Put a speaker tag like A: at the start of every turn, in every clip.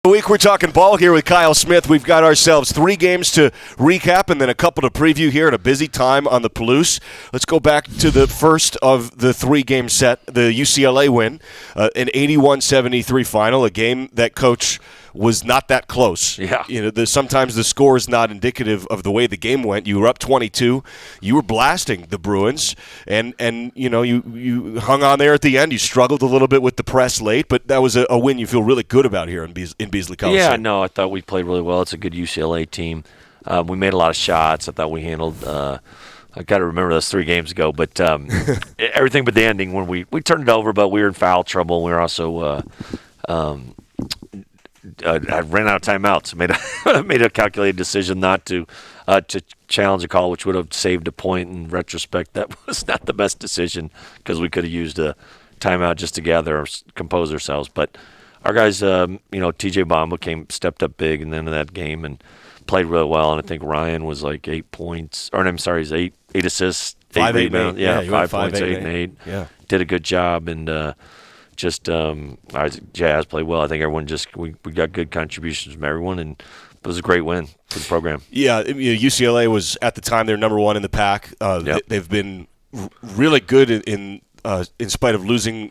A: Week we're talking ball here with Kyle Smith. We've got ourselves 3 games to recap and then a couple to preview here at a busy time on the Palouse. Let's go back to the first of the 3-game set, the UCLA win, an 81-73 final, a game that Coach was not that close.
B: Yeah.
A: Sometimes the score is not indicative of the way the game went. You were up 22. You were blasting the Bruins, and you hung on there at the end. You struggled a little bit with the press late, but that was a win you feel really good about here in Beasley College.
B: Yeah, no, I thought we played really well. It's a good UCLA team. We made a lot of shots. I thought we handled I got to remember those 3 games ago, but everything but the ending when we turned it over, but we were in foul trouble. We were also I ran out of timeouts. Made a calculated decision not to challenge a call, which would have saved a point. In retrospect, that was not the best decision because we could have used a timeout just to gather or compose ourselves. But our guys, TJ Bamba stepped up big in the end of that game and played really well. And I think Ryan was like 8 points, or I'm sorry, he's eight assists,
A: 5, 8,
B: rebounds.
A: 8.
B: Yeah,
A: Yeah,
B: 5
A: 5,
B: points,
A: 8,
B: 8 and 8.
A: Yeah,
B: did a good job and. Jazz played well. I think everyone we got good contributions from everyone, and it was a great win for the program.
A: Yeah, UCLA was at the time they're number 1 in the pack.
B: Yep.
A: They've been really good in spite of losing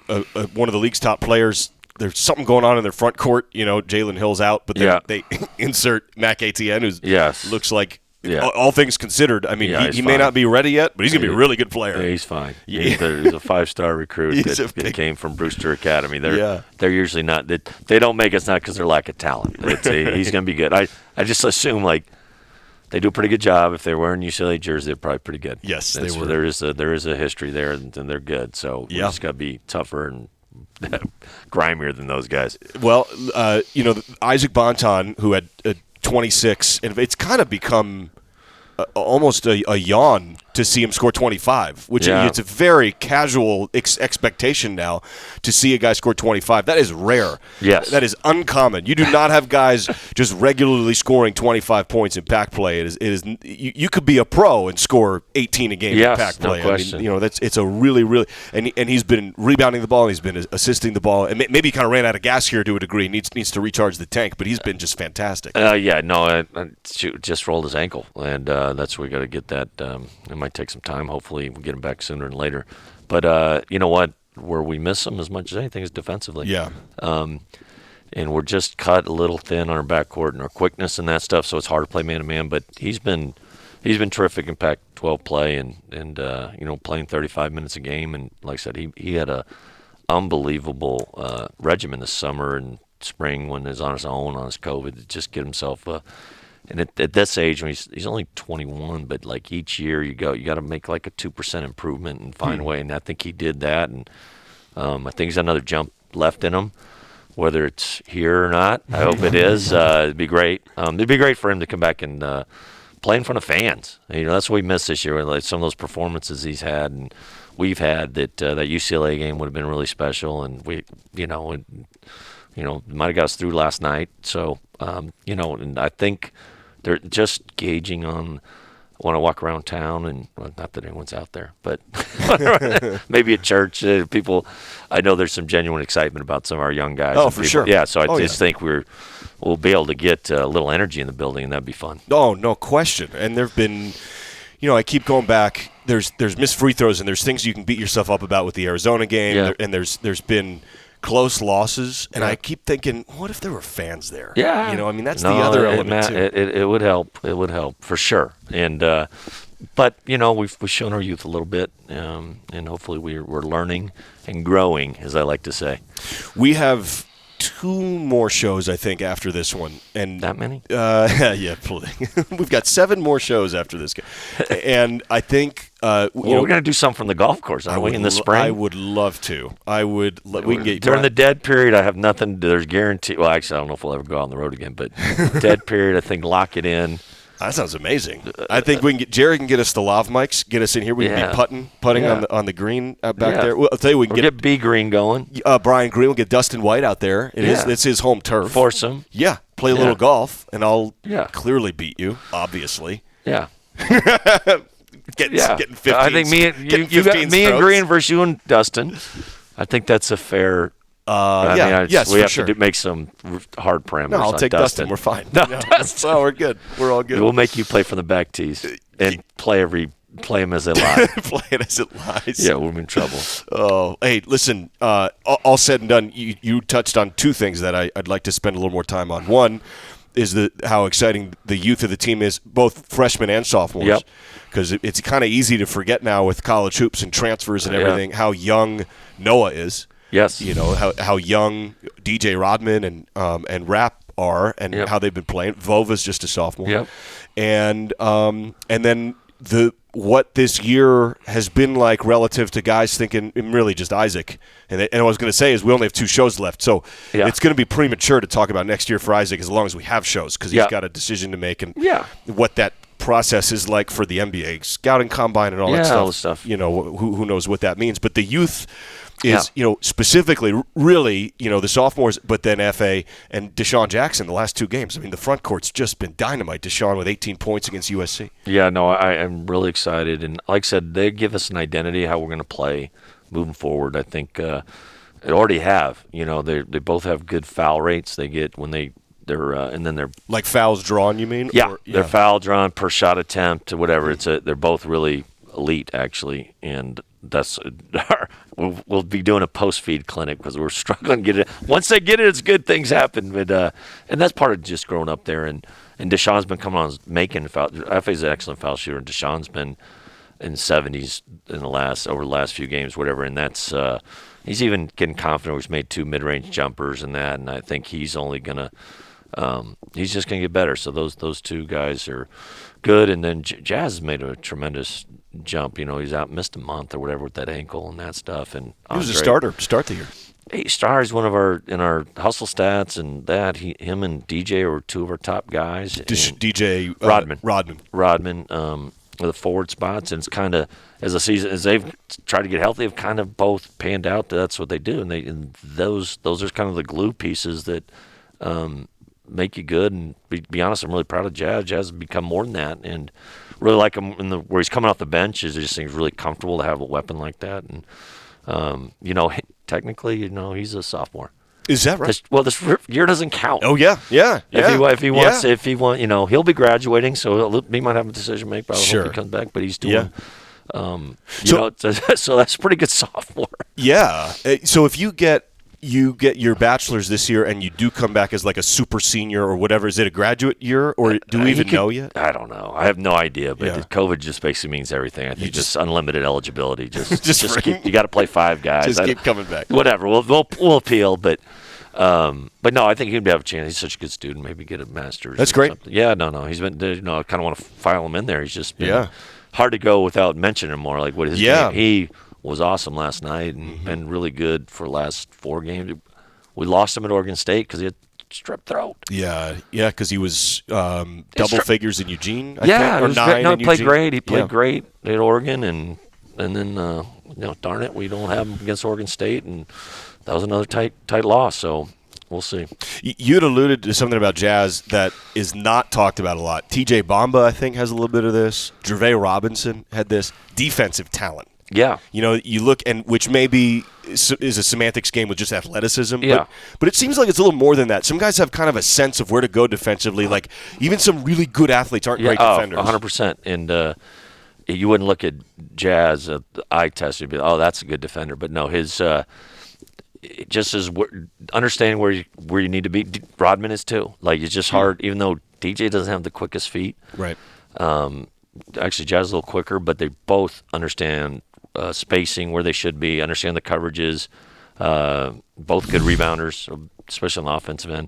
A: one of the league's top players. There's something going on in their front court. Jalen Hill's out, but they insert Mac Etienne, who looks like. Yeah. All things considered, I mean, he may not be ready yet, but he's going to be a really good player.
B: Yeah, he's fine. Yeah. He's a 5-star recruit that came from Brewster Academy. They're usually not. They don't make us not because they're lack of talent. He's going to be good. I just assume they do a pretty good job. If they're wearing UCLA jersey, they're probably pretty good.
A: Yes, they were.
B: There is a history there, and they're good. So we just got to be tougher and grimier than those guys.
A: Well, Isaac Bonton, who had 26, and it's kind of become almost a yawn to see him score 25, which it's a very casual expectation now to see a guy score 25. That is rare.
B: Yes.
A: That is uncommon. You do not have guys just regularly scoring 25 points in pack play. It is you could be a pro and score 18 a game in pack play.
B: No question.
A: I mean, it's a really and he's been rebounding the ball, and he's been assisting the ball, and maybe he kind of ran out of gas here to a degree. Needs to recharge the tank, but he's been just fantastic.
B: Just rolled his ankle, and that's where we got to get that. It might take some time. Hopefully, we get him back sooner than later. But you know what? Where we miss him as much as anything is defensively.
A: Yeah.
B: And we're just cut a little thin on our backcourt and our quickness and that stuff, so it's hard to play man-to-man. But he's been terrific in Pac-12 play and playing 35 minutes a game. And like I said, he had a unbelievable regimen this summer and spring when he was on his own, on his COVID, to just get himself and at this age, when he's only 21, but like each year you got to make like a 2% improvement and find a way. And I think he did that. And I think he's got another jump left in him, whether it's here or not. I hope it is. It'd be great. It'd be great for him to come back and play in front of fans. That's what we missed this year. Like some of those performances he's had and we've had. That UCLA game would have been really special. And we, might have got us through last night. So, and I think they're just gauging on when I walk around town, and not that anyone's out there, but maybe at church, people, I know there's some genuine excitement about some of our young guys.
A: Oh, for sure.
B: Yeah, so I just think we'll be able to get a little energy in the building, and that'd be fun.
A: Oh, no question. And there have been, I keep going back, there's missed free throws, and there's things you can beat yourself up about with the Arizona game, and there's been close losses, and I keep thinking, what if there were fans there?
B: Yeah.
A: That's the other element, too.
B: It would help. It would help, for sure. And but, we've shown our youth a little bit, and hopefully we're learning and growing, as I like to say.
A: We have 2 more shows, I think, after this one. And
B: that many?
A: Yeah, we've got 7 more shows after this game. And I think
B: we're going to do some from the golf course, aren't we, in the spring?
A: I would love to. We can get
B: during the dead period. I have nothing. There's guaranteed. Well, actually, I don't know if we'll ever go out on the road again. But dead period, I think lock it in.
A: That sounds amazing. I think we can Jerry can get us the lav mics, get us in here. We can be putting on the green back there. Well, I'll tell you, we can
B: get B Green going.
A: Brian Green will get Dustin White out there. It's his home turf.
B: Force him.
A: Yeah, play a little golf, and I'll clearly beat you. Obviously.
B: Yeah.
A: Getting 15.
B: I think me and Green versus you and Dustin. I think that's a fair
A: Yes,
B: we
A: for
B: have
A: sure.
B: to make some hard parameters.
A: No, I'll
B: on
A: take Dustin. We're fine.
B: No,
A: No,
B: Dustin.
A: we're good. We're all good.
B: We'll make you play from the back tees and play him as it lies.
A: Play it as it lies.
B: Yeah, we're in trouble.
A: Oh, hey, listen, all said and done, you touched on two things that I'd like to spend a little more time on. One is how exciting the youth of the team is, both freshmen and sophomores.
B: Yep.
A: Because it's kind of easy to forget now with college hoops and transfers and everything how young Noah is.
B: Yes.
A: You know, how young DJ Rodman and Rapp are and how they've been playing. Vova's just a sophomore.
B: Yep.
A: And then what this year has been like relative to guys thinking, and really just Isaac. And what I was going to say is we only have 2 shows left. So it's going to be premature to talk about next year for Isaac as long as we have shows because he's got a decision to make and what that process is like for the NBA scouting combine and all that stuff.
B: All the stuff.
A: You know, who knows what that means. But the youth is, specifically really, the sophomores, but then FA and Deshaun Jackson the last 2 games. I mean, the front court's just been dynamite. Deshaun with 18 points against USC. Yeah,
B: no, I am really excited. And like I said, they give us an identity how we're going to play moving forward. I think they already have. They both have good foul rates. They get when they're and then they're
A: like fouls drawn. You mean?
B: Yeah, they're foul drawn per shot attempt, whatever. They're both really elite actually, and that's we'll be doing a post feed clinic because we're struggling to get it. Once they get it, it's good. Things happen, but and that's part of just growing up there. And Deshaun's been coming on making foul. FA's an excellent foul shooter, and Deshaun's been in the 70s over the last few games, whatever. And that's he's even getting confident. He's made 2 mid-range jumpers and that, and I think he's only gonna. He's just going to get better. So those 2 guys are good. And then Jazz has made a tremendous jump. He's missed a month or whatever with that ankle and that stuff. And
A: he was a starter to start the year.
B: He stars one of our hustle stats and that. Him and DJ are 2 of our top guys.
A: DJ
B: Rodman. With the forward spots, and it's kind of as they've tried to get healthy, have kind of both panned out. That's what they do, and those are kind of the glue pieces that. Make you good, and be honest, I'm really proud of Jazz. Jazz has become more than that, and really like him where he's coming off the bench. Is just think he's really comfortable to have a weapon like that, and technically, he's a sophomore.
A: Is that right?
B: This year doesn't count.
A: Oh yeah.
B: If he wants, he'll be graduating, so he might have a decision to make. But I hope he comes back. But he's doing. So that's a pretty good sophomore.
A: Yeah. So if you get your bachelor's this year and you do come back as like a super senior or whatever, is it a graduate year or do we even know yet?
B: I don't know. I have no idea, but COVID just basically means everything. I think just unlimited eligibility. Just keep, you got to play 5 guys.
A: Just keep coming back.
B: Whatever. We'll appeal, but no, I think he'd have a chance. He's such a good student. Maybe get a master's.
A: That's great.
B: Something. Yeah, no. He's been, I kind of want to file him in there. He's just been hard to go without mentioning him more. Like what his game. He was awesome last night and been really good for the last 4 games. We lost him at Oregon State because he had strep throat.
A: Yeah, because he was double figures in Eugene. I
B: think,
A: or 9
B: no,
A: in
B: he played
A: Eugene.
B: great. He played great at Oregon, and then darn it, we don't have him against Oregon State, and that was another tight loss. So we'll see.
A: You'd alluded to something about Jazz that is not talked about a lot. TJ Bamba, I think, has a little bit of this. Jervay Robinson had this defensive talent.
B: Yeah.
A: You look, and which maybe is a semantics game with just athleticism.
B: Yeah.
A: But it seems like it's a little more than that. Some guys have kind of a sense of where to go defensively. Like, even some really good athletes aren't great defenders.
B: 100%. And you wouldn't look at Jazz at the eye test and be like, oh, that's a good defender. But no, his just as understanding where you need to be. Rodman is too. Like, it's just hard, even though DJ doesn't have the quickest feet.
A: Right.
B: Actually, Jazz is a little quicker, but they both understand spacing where they should be, understand the coverages, both good rebounders, especially on the offensive end.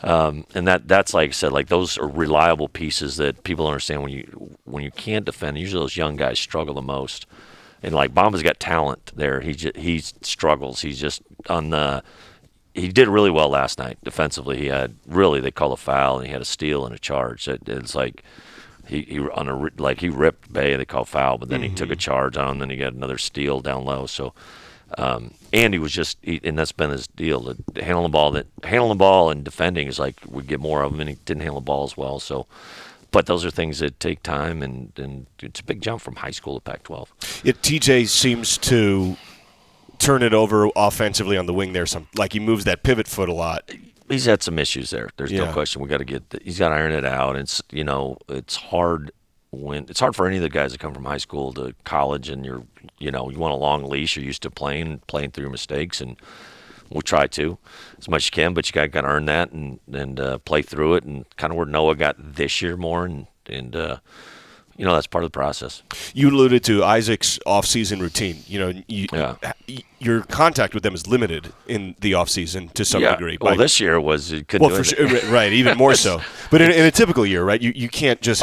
B: And that's like I said, like those are reliable pieces that people understand when you can't defend. Usually those young guys struggle the most. And like Bamba's got talent there. He struggles. He's just he did really well last night defensively. He had they call a foul and he had a steal and a charge. It's like he ripped Bay, they call foul, but then he took a charge on him, then he got another steal down low. So and he was and that's been his deal. Handling the ball and defending is like we get more of him, and he didn't handle the ball as well. So, but those are things that take time, and it's a big jump from high school to Pac-12.
A: TJ seems to turn it over offensively on the wing there. Like he moves that pivot foot a lot.
B: He's had some issues there. There's no question. He's got to iron it out. It's it's hard for any of the guys that come from high school to college, and you want a long leash. You're used to playing through your mistakes, and we'll try to as much as you can. But you got to earn that and play through it, and kind of where Noah got this year more, and that's part of the process.
A: You alluded to Isaac's off-season routine. Your contact with them is limited in the off-season to some degree.
B: Well, this year you couldn't do it.
A: Sure, right, even more so. But in a typical year, right, you can't just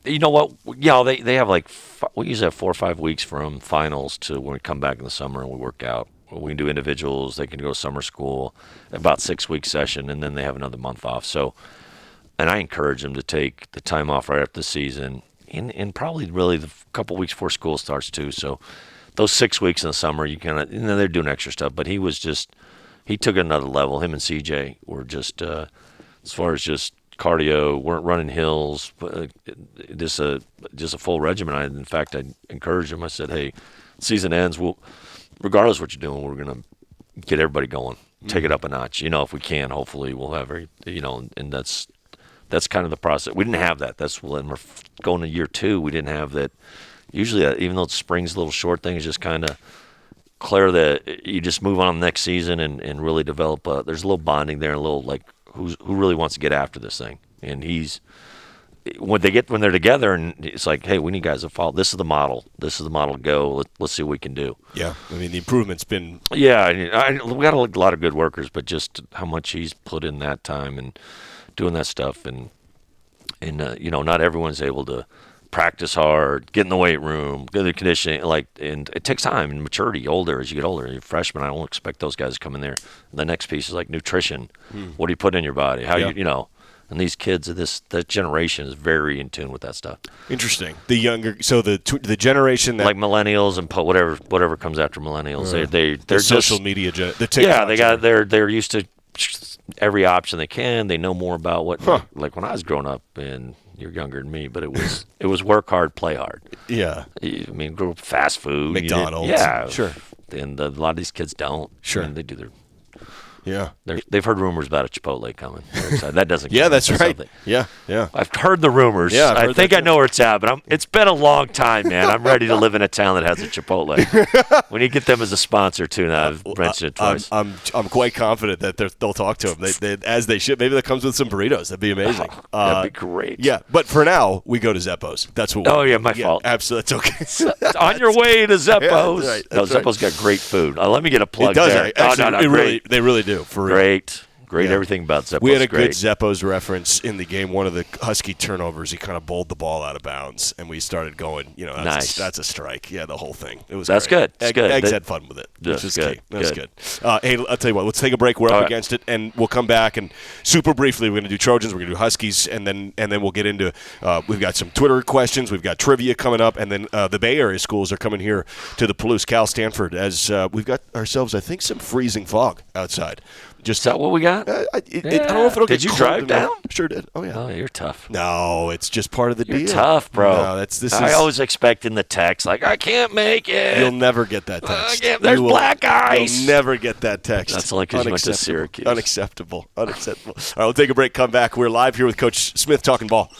B: you know what? Yeah, they have we usually have 4 or 5 weeks from finals to when we come back in the summer and we work out. We can do individuals. They can go to summer school, about 6-week session, and then they have another month off. So, and I encourage them to take the time off right after the season. And probably really the couple weeks before school starts too. So those 6 weeks in the summer, they're doing extra stuff. But he took another level. Him and CJ were just, as far as just cardio, weren't running hills, just a full regimen. In fact, I encouraged him. I said, hey, season ends. Regardless of what you're doing, we're going to get everybody going, take it up a notch. If we can, hopefully we'll have, and that's kind of the process. We didn't have that. That's when we're going to year 2. We didn't have that. Usually, even though spring's a little short thing, is just kind of clear that you just move on the next season and really develop. There's a little bonding there, a little who really wants to get after this thing. And when they're together, and it's like, hey, we need guys to follow. This is the model. This is the model to go. Let's see what we can do.
A: Yeah, I mean the improvement's been.
B: Yeah, we got a lot of good workers, but just how much he's put in that time and doing that stuff, and not everyone's able to practice hard, get in the weight room, get the conditioning, and it takes time and maturity. As you get older, you're a freshman, I don't expect those guys to come in there. And the next piece is like nutrition. What do you put in your body? How and these kids of that generation is very in tune with that stuff.
A: Interesting. The younger, so the generation that
B: millennials and whatever comes after millennials, they're
A: social
B: just,
A: media, the TikTok.
B: they're used to every option they can. They know more about what like when I was growing up, and you're younger than me, but it was work hard, play hard.
A: Yeah.
B: I mean, grow up fast food,
A: McDonald's.
B: Yeah,
A: sure.
B: And a lot of these kids don't.
A: Sure.
B: I mean, they do their.
A: Yeah.
B: They've heard rumors about a Chipotle coming. That doesn't.
A: Yeah, that's right. Something. Yeah.
B: I've heard the rumors. Yeah, I think I know where it's at, but it's been a long time, man. I'm ready to live in a town that has a Chipotle. We need to get them as a sponsor too. Now I've mentioned it twice.
A: I'm quite confident that they'll talk to them. They as they should. Maybe that comes with some burritos. That'd be amazing.
B: That'd be great.
A: Yeah, but for now we go to Zeppo's. That's what.
B: My fault.
A: Absolutely, that's okay.
B: On your way to Zeppo's.
A: Yeah,
B: Zeppo's got great food. Let me get a plug
A: it does,
B: there.
A: Actually, they really do. For real.
B: Great everything about Zeppo's.
A: We had a good Zeppo's reference in the game. One of the Husky turnovers, he kind of bowled the ball out of bounds, and we started going,
B: nice.
A: That's a strike. Yeah, the whole thing. It was
B: That's
A: great.
B: good. That's good.
A: Eggs had fun with it.
B: That's good.
A: That's good. Hey, I'll tell you what. Let's take a break. We're up against it, and we'll come back. And super briefly, we're going to do Trojans. We're going to do Huskies, and then we'll get into. We've got some Twitter questions. We've got trivia coming up, and then the Bay Area schools are coming here to the Palouse, Cal, Stanford, as we've got ourselves, I think, some freezing fog outside.
B: Is that what we got?
A: I don't know if it'll get
B: Did you drive down?
A: Sure did. Oh, yeah.
B: Oh, you're tough.
A: No, it's just part of the deal.
B: You're tough, bro.
A: No,
B: I always expect in the text, I can't make it.
A: You'll never get that text.
B: There's black ice.
A: You'll never get that text.
B: That's only because you went to Syracuse.
A: Unacceptable. All right, we'll take a break, come back. We're live here with Coach Smith talking ball.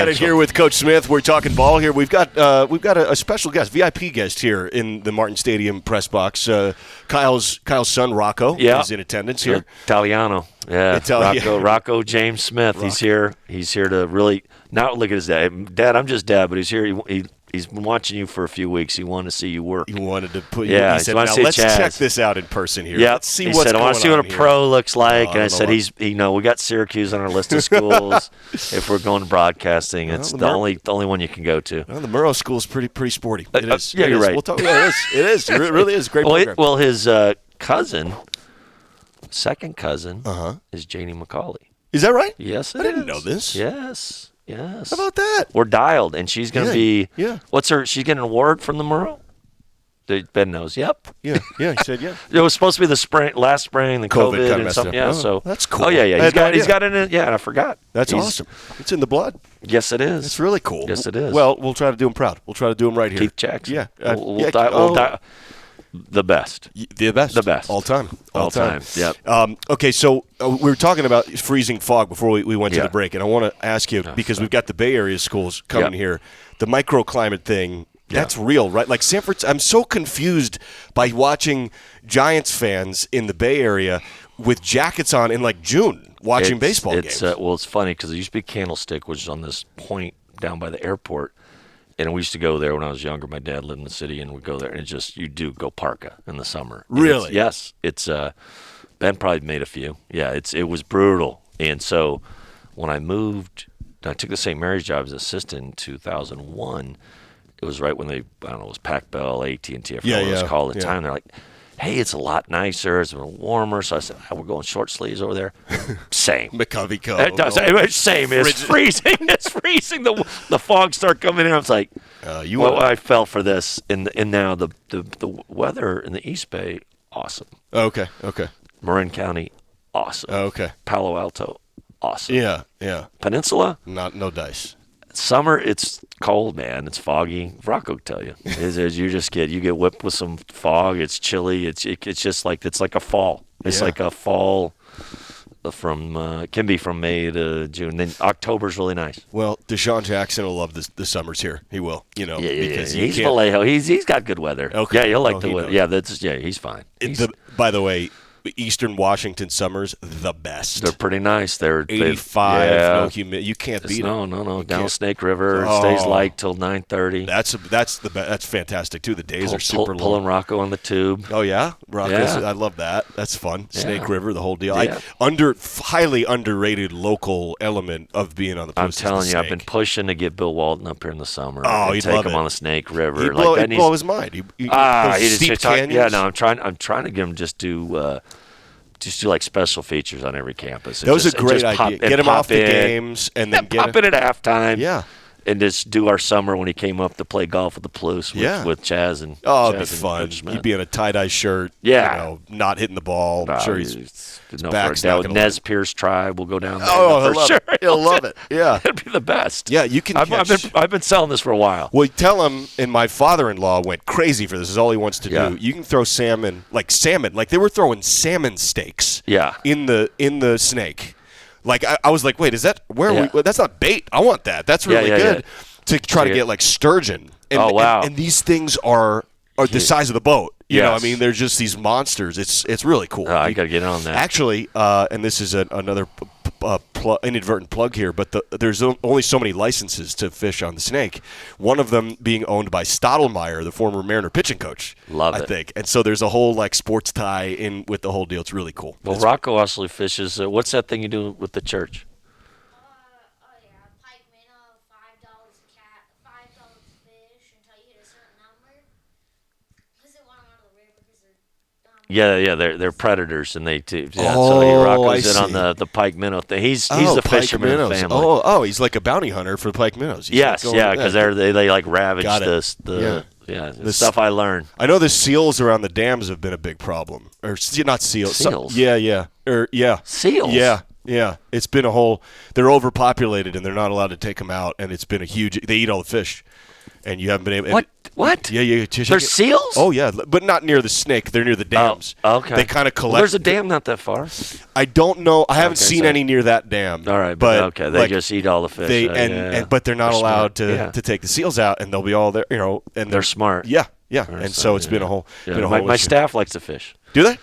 A: Here with Coach Smith, we're talking ball here. We've got a special guest, VIP guest here in the Martin Stadium press box. Kyle's son Rocco is in attendance here.
B: Italiano, Rocco James Smith. He's here to really not look at his dad. Dad, I'm just dad, but he's here. He's been watching you for a few weeks. He wanted to see you work.
A: He wanted to put you. He said, "Now let's check this out in person here. Let's see what's going on."
B: I want to see what a pro looks like. And I said,
A: "We
B: got Syracuse on our list of schools. If we're going to broadcasting, it's the only one you can go to."
A: Well, the Murrow School's pretty sporty. It is.
B: You're right.
A: We'll talk. Yeah, it is. It really is. Great program.
B: Well, his second cousin, is Janie McCauley.
A: Is that right?
B: Yes,
A: I didn't know this.
B: Yes.
A: How about that?
B: We're dialed, and she's going to be.
A: Yeah.
B: She's getting an award from the Murrow? Ben knows. Yep.
A: Yeah. He said yeah.
B: It was supposed to be last spring, the COVID and something. Yeah. So
A: that's cool.
B: Oh yeah. He's got it in. Yeah, and I forgot.
A: That's awesome. It's in the blood.
B: Yes, it is.
A: It's really cool.
B: Yes, it is.
A: Well, we'll try to do him proud. We'll try to do him right here.
B: Keith Jackson.
A: Yeah.
B: We'll die. The best.
A: The best. All time.
B: Yep.
A: Okay, so we were talking about freezing fog before we went to the break, and I want to ask you, because we've got the Bay Area schools coming here, the microclimate thing, that's real, right? Like San Francisco, I'm so confused by watching Giants fans in the Bay Area with jackets on in like June watching baseball games.
B: It's funny because it used to be Candlestick, which is on this point down by the airport. And we used to go there when I was younger. My dad lived in the city, and we'd go there. And you do go parka in the summer.
A: Really?
B: Yes. Ben probably made a few. Yeah, it was brutal. And so when I moved, I took the St. Mary's job as assistant in 2001. It was right when it was Pac Bell, AT&T, I forgot what it was called at the time. They're like, hey, it's a lot nicer. It's a little warmer. So I said, we're going short sleeves over there. Same.
A: McCovey Co.
B: Same. It's freezing. It's freezing. The fog start coming in. I was like, I fell for this. And now the weather in the East Bay, awesome.
A: Okay.
B: Marin County, awesome.
A: Okay.
B: Palo Alto, awesome.
A: Yeah.
B: Peninsula?
A: No dice.
B: Summer, it's cold, man. It's foggy. Rocco will tell you. You get whipped with some fog. It's chilly. It's just like a fall. It's like a fall can be from May to June. Then October's really nice.
A: Well, Deshaun Jackson will love the summers here. He will, because
B: he's Vallejo. He's got good weather.
A: Okay.
B: Yeah, he'll like the weather. Yeah, he's fine.
A: By the way, Eastern Washington summers, the best.
B: They're pretty nice. They're
A: 85, no humidity. You can't beat it.
B: No. Down Snake River, stays light till 9:30.
A: That's fantastic too. The days are super long.
B: Pulling Rocco on the tube.
A: Oh yeah, Rocco. I love that. That's fun. Snake River, the whole deal.
B: Yeah.
A: Highly underrated local element of being on the
B: I'm
A: post.
B: telling you, I've been pushing to get Bill Walton up here in the summer.
A: Oh, he'd
B: take
A: love
B: him
A: it.
B: on the Snake River.
A: He'd blow his mind.
B: He just
A: canyons.
B: Yeah, no, I'm trying to get him just do like special features on every campus.
A: That was a great idea. Get him off the games and then
B: pop in at halftime.
A: Yeah.
B: And just do our summer when he came up to play golf with the Palouse with Chaz and
A: it'd be fun. He'd be in a tie-dye shirt.
B: Yeah.
A: Not hitting the ball. I'm sure he's back's
B: not gonna Nez Pierce Tribe will go down there.
A: Oh, he'll love it. Yeah.
B: It'd be the best.
A: Yeah, you can
B: I've been selling this for a while.
A: Well, tell him, and my father-in-law went crazy for this. This is all he wants to do. You can throw salmon. Like they were throwing salmon steaks in the Snake. Like, I was like, wait, is that that's not bait. I want that. That's really good to try to get like sturgeon. And,
B: wow.
A: And these things are the size of the boat. You know, I mean, they're just these monsters. It's really cool.
B: I got to get on that.
A: Actually, and this is another inadvertent plug here, but there's only so many licenses to fish on the Snake. One of them being owned by Stottlemyre, the former Mariner pitching coach.
B: Love it.
A: I think. And so there's a whole like sports tie in with the whole deal. It's really cool.
B: Well, Rocco also fishes. What's that thing you do with the church?
C: Pike minnow, $5 $5 fish until you hit a certain number. Because they want them out of the river because they're
B: they're predators, and so Rocco's in on the pike minnow thing. He's the fisherman in the family.
A: He's like a bounty hunter for pike minnows.
B: Because they like ravage the stuff I learned.
A: I know the seals around the dams have been a big problem. Or not seals.
B: Seals?
A: Seals?
B: Yeah.
A: Yeah. It's been they're overpopulated and they're not allowed to take them out, and it's been a huge – they eat all the fish. and you haven't been able.
B: What?
A: Yeah.
B: There's seals?
A: Oh yeah, but not near the snake. They're near the dams.
B: Oh, okay.
A: They kind of collect.
B: Well, there's a dam not that far.
A: I don't know. I haven't
B: Okay,
A: seen
B: so-
A: any near that dam.
B: All right,
A: but
B: okay, they
A: like,
B: just eat all the fish.
A: They
B: yeah.
A: but they're not
B: They're
A: allowed
B: smart.
A: to take the seals out, and they'll be all there. And
B: They're smart.
A: Yeah.
B: They're
A: And so
B: smart,
A: it's been a whole.
B: Yeah.
A: Been a
B: my
A: whole
B: my
A: issue.
B: staff likes to fish.
A: Do they?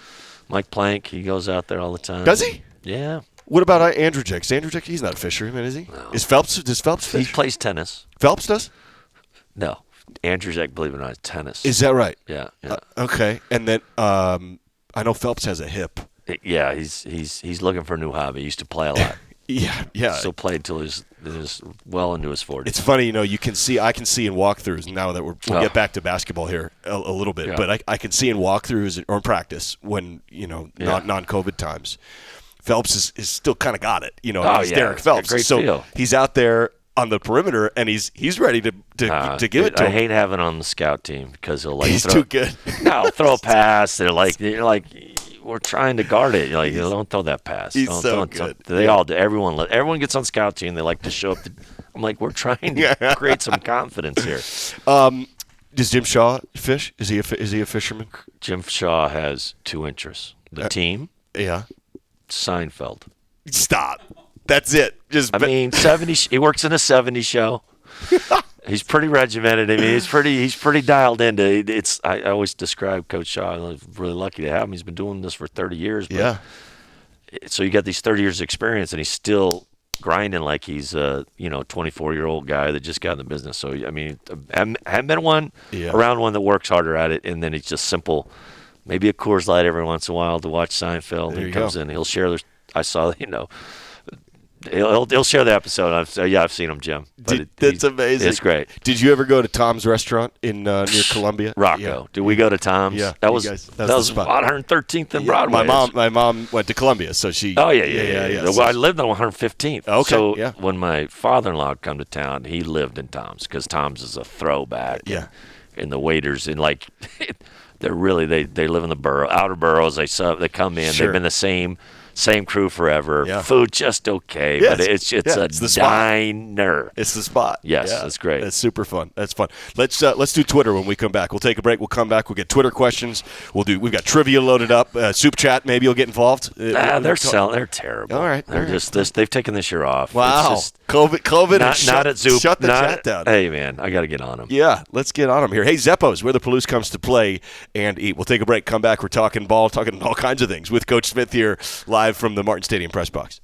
B: Mike Plank, he goes out there all the time.
A: Does he?
B: Yeah.
A: What about Andrew Jake? Andrew Jake, he's not a fisherman, is he?
B: No.
A: Does Phelps
B: He
A: fish?
B: plays tennis.
A: Phelps does?
B: No. Andrew Jack, believe it or not, is tennis.
A: Is that right?
B: Yeah.
A: Okay. And then I know Phelps has a hip.
B: Yeah, he's looking for a new hobby. He used to play a lot.
A: Yeah.
B: Still played till he's well into his 40s.
A: It's funny, I can see in walkthroughs now that we'll get back to basketball here a little bit,
B: Yeah.
A: but I can see in walkthroughs or in practice when non-COVID times, Phelps is still kind of got it. He's Derek
B: it's
A: Phelps,
B: a great
A: so
B: feel.
A: he's out there on the perimeter and he's ready to give it to
B: I
A: him.
B: hate having on the scout team because he'll
A: He's
B: throw,
A: too good.
B: No, throw a pass. You're like we're trying to guard it. You're like, don't throw that pass.
A: He's
B: Don't,
A: so
B: don't,
A: good.
B: They all do. Everyone gets on scout team. They like to show up. I'm like, we're trying to create some confidence here.
A: Does Jim Shaw fish? Is he a fisherman?
B: Jim Shaw has two interests: the team,
A: Yeah.
B: Seinfeld.
A: Stop. That's it. Just
B: 70. He works in a 70 show. He's pretty regimented. I mean, he's pretty dialed into. I always describe Coach Shaw. I'm really lucky to have him. He's been doing this for 30 years. But
A: yeah.
B: So you got these 30 years of experience, and he's still grinding like he's a 24-year-old guy that just got in the business. So I mean, I haven't been around one that works harder at it, and then it's just simple. Maybe a Coors Light every once in a while to watch Seinfeld.
A: There
B: He
A: you
B: comes
A: go.
B: in. He'll share. I saw. He'll share the episode. I've seen him, Jim. But
A: That's amazing.
B: It's great.
A: Did you ever go to Tom's restaurant in near Columbia?
B: Rocco.
A: Yeah.
B: Did we go to Tom's?
A: Yeah,
B: That
A: you
B: was
A: guys-
B: that
A: that's
B: was
A: the spot.
B: 113th and Broadway.
A: My mom went to Columbia, so she.
B: Oh yeah. Well, I lived on 115th.
A: Okay,
B: So
A: yeah.
B: when my father-in-law would come to town, he lived in Tom's because Tom's is a throwback.
A: Yeah.
B: And the waiters and they're really they live in the outer boroughs. They come in.
A: Sure.
B: They've been the same crew forever.
A: Yeah.
B: Food just okay,
A: Yeah,
B: but it's
A: the
B: a
A: spot.
B: diner.
A: It's the spot.
B: Yes,
A: Yeah.
B: that's great.
A: That's super fun. That's fun. Let's do Twitter when we come back. We'll take a break. We'll come back. We'll get Twitter questions. We've got trivia loaded up. Soup chat. Maybe you'll get involved.
B: They're terrible.
A: All right,
B: They're
A: all right.
B: just they've taken this year off.
A: Wow.
B: It's just
A: COVID.
B: not at Zoop.
A: Shut the chat down.
B: Hey man, I got to get on them.
A: Yeah, let's get on them here. Hey, Zeppos, where the Palouse comes to play and eat. We'll take a break, come back. We're talking ball, talking all kinds of things with Coach Smith here live from the Martin Stadium press box.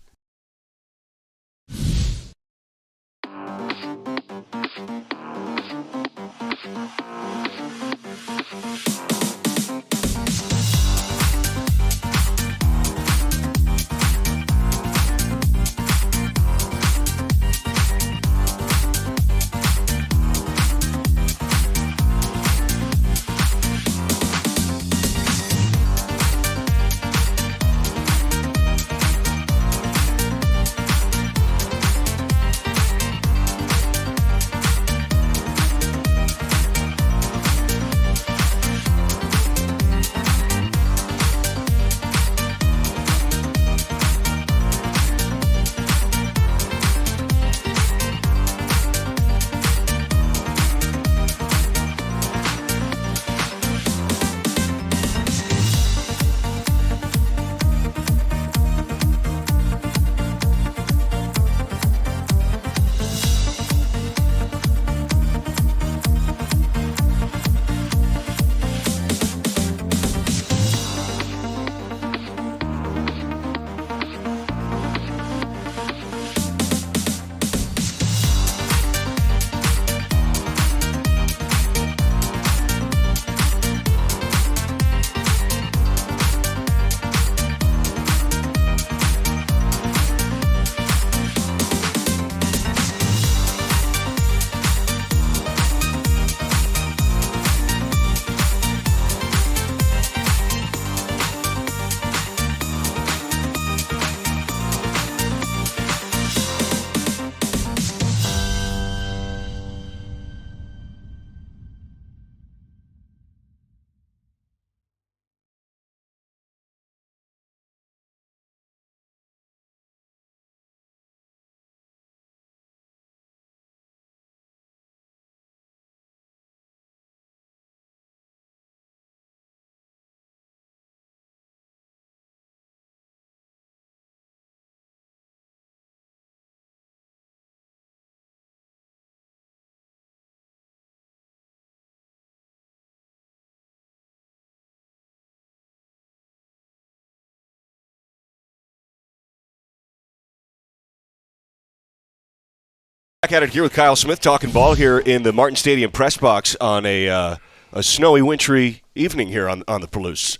A: Back at it here with Kyle Smith, talking ball here in the Martin Stadium press box on a snowy, wintry evening here on the Palouse.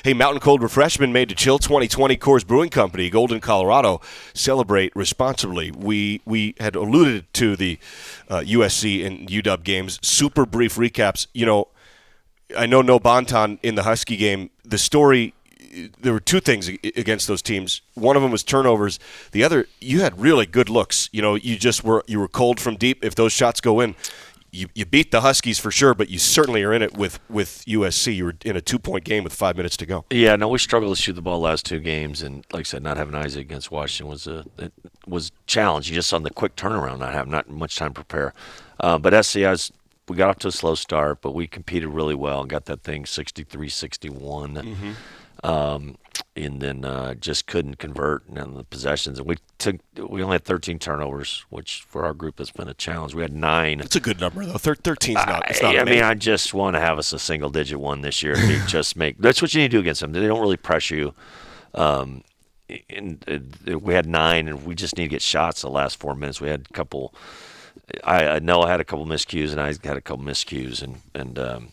A: Hey, Mountain Cold Refreshment made to chill 2020 Coors Brewing Company, Golden, Colorado. Celebrate responsibly. We had alluded to the USC and UW games. Super brief recaps. You know, I know no Bonton in the Husky game. The story, there were two things against those teams. One of them was turnovers. The other, you had really good looks. You know, you were cold from deep. If those shots go in, you beat the Huskies for sure, but you certainly are in it with USC. You were in a 2-point game with 5 minutes to go.
B: Yeah, no, we struggled to shoot the ball last two games, and like I said, not having Isaac against Washington was a challenge. You just on the quick turnaround, not much time to prepare. But SCI's, we got off to a slow start, but we competed really well and got that thing 63-61.
A: Mm-hmm.
B: And then just couldn't convert in the possessions. And we only had 13 turnovers, which for our group has been a challenge. We had 9.
A: That's a good number, though. 13's not. It's not.
B: I mean, I just want to have us a single-digit one this year. Just make. That's what you need to do against them. They don't really pressure you. We had 9, and we just need to get shots the last 4 minutes. We had a couple. I know I had a couple miscues, and I had a couple miscues, and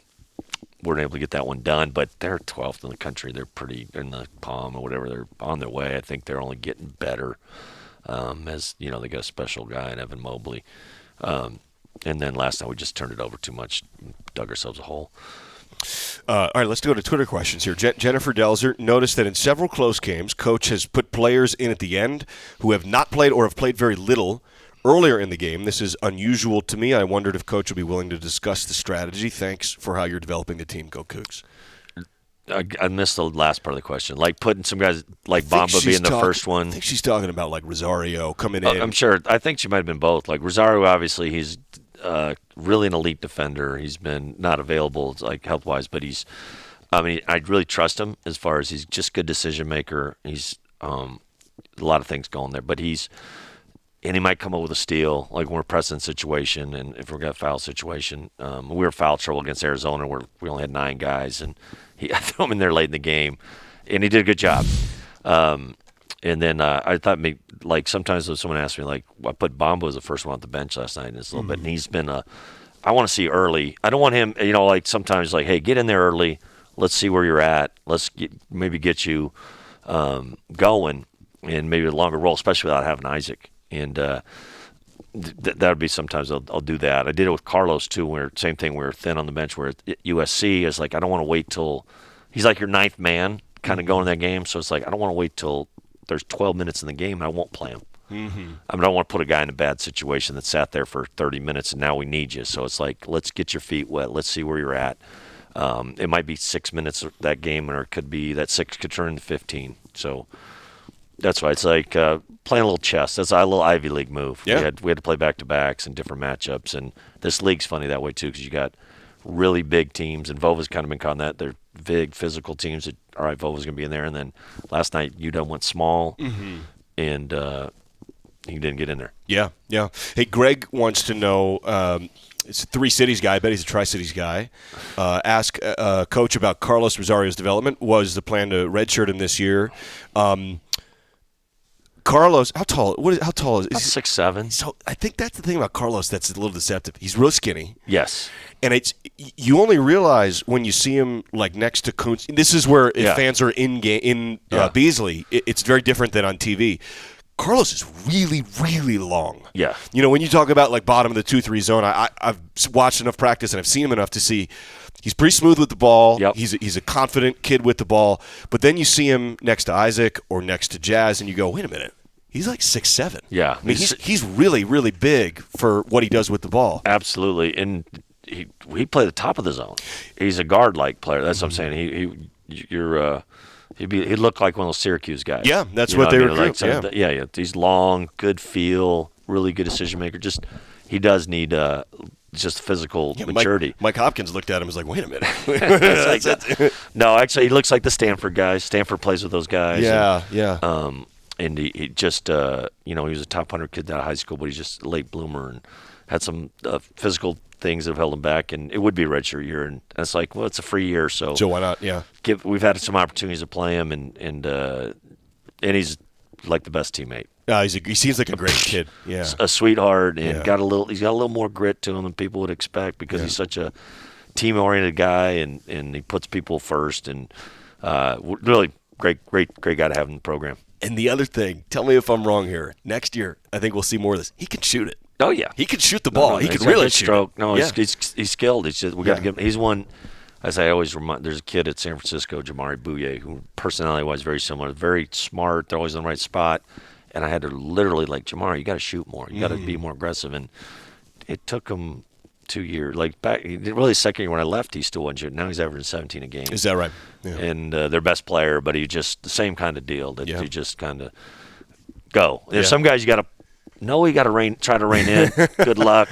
B: weren't able to get that one done, but they're 12th in the country. They're pretty in the palm or whatever. They're on their way. I think they're only getting better. As you know, they got a special guy in Evan Mobley. And then last night we just turned it over too much, dug ourselves a hole.
A: All right, let's go to Twitter questions here. Jennifer Delzer noticed that in several close games, Coach has put players in at the end who have not played or have played very little earlier in the game. This is unusual to me. I wondered if Coach would be willing to discuss the strategy. Thanks for how you're developing the team. Go Cougs.
B: I missed the last part of the question. Like putting some guys like Bamba being the first one.
A: I think she's talking about like Rosario coming in.
B: I'm sure. I think she might have been both. Like Rosario, obviously, he's really an elite defender. He's been not available like health-wise, but I really trust him as far as he's just good decision maker. He's a lot of things going there, but and he might come up with a steal, like when we're pressing situation, and if we're got a foul situation. We were foul trouble against Arizona where we only had 9 guys, and I threw him in there late in the game, and he did a good job. And then I thought maybe, like sometimes when someone asks me, like, I put Bombo as the first one off the bench last night in this little bit, and he's been I want to see early. I don't want him, like sometimes like, hey, get in there early. Let's see where you're at. Let's maybe get you going, and maybe a longer role, especially without having Isaac. And that would be sometimes I'll do that. I did it with Carlos too. Where same thing. We were thin on the bench. Where at USC is like I don't want to wait till he's like your 9th man, kind of going in that game. So it's like I don't want to wait till there's 12 minutes in the game. I won't play him. Mm-hmm. I don't want to put a guy in a bad situation that sat there for 30 minutes and now we need you. So it's like let's get your feet wet. Let's see where you're at. It might be 6 minutes of that game, or it could be that 6 could turn into 15. So. That's why it's like playing a little chess. That's a little Ivy League move.
A: Yeah.
B: We had to play back-to-backs and different matchups, and this league's funny that way too because you got really big teams, and Vova's kind of been caught in that. They're big physical teams that, all right, Vova's going to be in there, and then last night UW went small, and he didn't get in there.
A: Yeah. Hey, Greg wants to know, it's a Three-Cities guy. I bet he's a Tri-Cities guy. Ask Coach about Carlos Rosario's development. Was the plan to redshirt him this year? Carlos, how tall is he?
B: 6'7".
A: So I think that's the thing about Carlos that's a little deceptive. He's real skinny.
B: Yes.
A: And you only realize when you see him like next to Kuntz. This is where if fans are in Beasley, it's very different than on TV. Carlos is really, really long.
B: Yeah.
A: When you talk about like bottom of the 2-3 zone, I've watched enough practice and I've seen him enough to see he's pretty smooth with the ball.
B: Yep.
A: He's a confident kid with the ball. But then you see him next to Isaac or next to Jazz, and you go, wait a minute. He's like 6'7".
B: Yeah.
A: I mean, he's really, really big for what he does with the ball.
B: Absolutely. And he played the top of the zone. He's a guard-like player. That's what I'm saying. He'd look like one of those Syracuse guys.
A: Yeah, that's what they recruit.
B: Yeah. He's long, good feel, really good decision maker. Just he does need just physical maturity.
A: Mike Hopkins looked at him and was like, wait a minute.
B: No, actually, he looks like the Stanford guys. Stanford plays with those guys.
A: Yeah.
B: And he just, he was a top 100 kid out of high school, but he's just a late bloomer and had some physical things that have held him back. And it would be a redshirt year. And it's like, well, it's a free year. So
A: why not? Yeah.
B: We've had some opportunities to play him, and he's like the best teammate.
A: He seems like a great kid. Yeah,
B: a sweetheart, and
A: Yeah.
B: he's got a little more grit to him than people would expect because he's such a team-oriented guy, and he puts people first, and really great guy to have in the program.
A: And the other thing, tell me if I'm wrong here. Next year, I think we'll see more of this. He can shoot it.
B: Oh yeah,
A: He can shoot the ball. He
B: he's
A: can
B: got
A: really
B: good
A: shoot.
B: stroke.
A: It.
B: No,
A: Yeah.
B: he's skilled. It's just we got to
A: Yeah.
B: give him. He's one. As I always remind, there's a kid at San Francisco, Jamari Bouye, who personality-wise very similar, very smart. They're always in the right spot. And I had to literally Jamari, you got to shoot more. You got to be more aggressive. And it took him 2 years. Really, second year when I left, he still wasn't shooting. Now he's averaging 17 a game.
A: Is that right? Yeah.
B: And their best player, but he just the same kind of deal that
A: Yeah.
B: you just kind of go. There's
A: Yeah.
B: some guys you got to try to rein in. Good luck.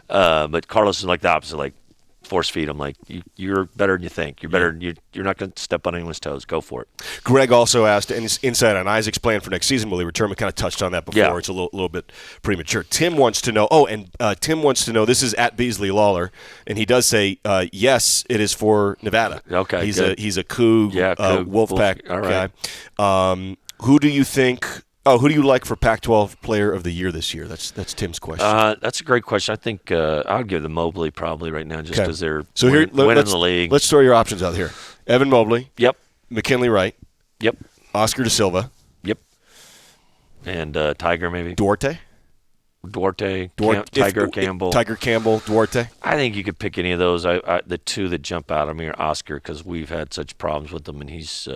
B: But Carlos is like the opposite, like force feed him. Like you're better than you think. You're better. You're not going to step on anyone's toes. Go for it.
A: Greg also asked insight on Isaac's plan for next season. Will he return? We kind of touched on that before.
B: Yeah.
A: It's a little bit premature. Tim wants to know. Oh, and Tim wants to know. This is at Beasley Lawler, and he does say yes, it is for Nevada.
B: Okay,
A: he's
B: good.
A: he's a Coug,
B: Coug,
A: Wolfpack
B: all right.
A: guy. Who do you think? Oh, who do you like for Pac-12 Player of the Year this year? That's Tim's question.
B: That's a great question. I think I would give the Mobley probably right now just because they're winning the league.
A: Let's throw your options out here. Evan Mobley.
B: Yep.
A: McKinley Wright.
B: Yep.
A: Oscar Da Silva.
B: Yep. And Tiger maybe.
A: Duarte,
B: Tiger Campbell.
A: Tiger Campbell, Duarte.
B: I think you could pick any of those. The two that jump out at me are Oscar because we've had such problems with him, and he's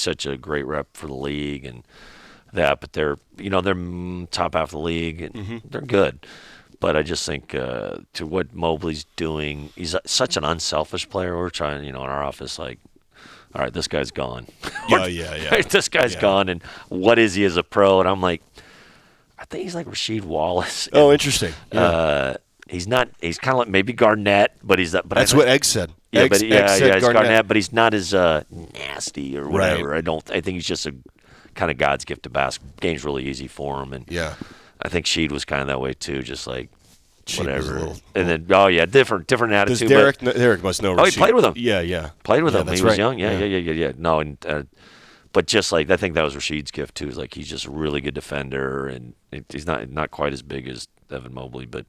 B: such a great rep for the league and that. But they're top half of the league, and they're good. But I just think to what Mobley's doing, he's such an unselfish player. We're trying, in our office, all right, this guy's gone.
A: Yeah.
B: This guy's gone, and what is he as a pro? And I'm like, I think he's like Rasheed Wallace.
A: Oh, interesting. Yeah.
B: He's not. He's kind of like maybe Garnett, but he's not. But
A: That's what Egg said.
B: Yeah,
A: Egg said
B: he's Garnett, but he's not as nasty or whatever.
A: Right.
B: I think he's just a kind of God's gift to basketball. Game's really easy for him, and
A: Yeah.
B: I think Sheed was kind of that way too, just like
A: Sheed was
B: whatever.
A: a little-
B: And then different
A: Does
B: attitude.
A: Derek must know.
B: Oh, he
A: Rasheed.
B: played with him.
A: Yeah.
B: Played with him when
A: That's
B: he was
A: right.
B: young. Yeah. No, and but just like I think that was Rasheed's gift too. Is like he's just a really good defender, and he's not quite as big as Evan Mobley, but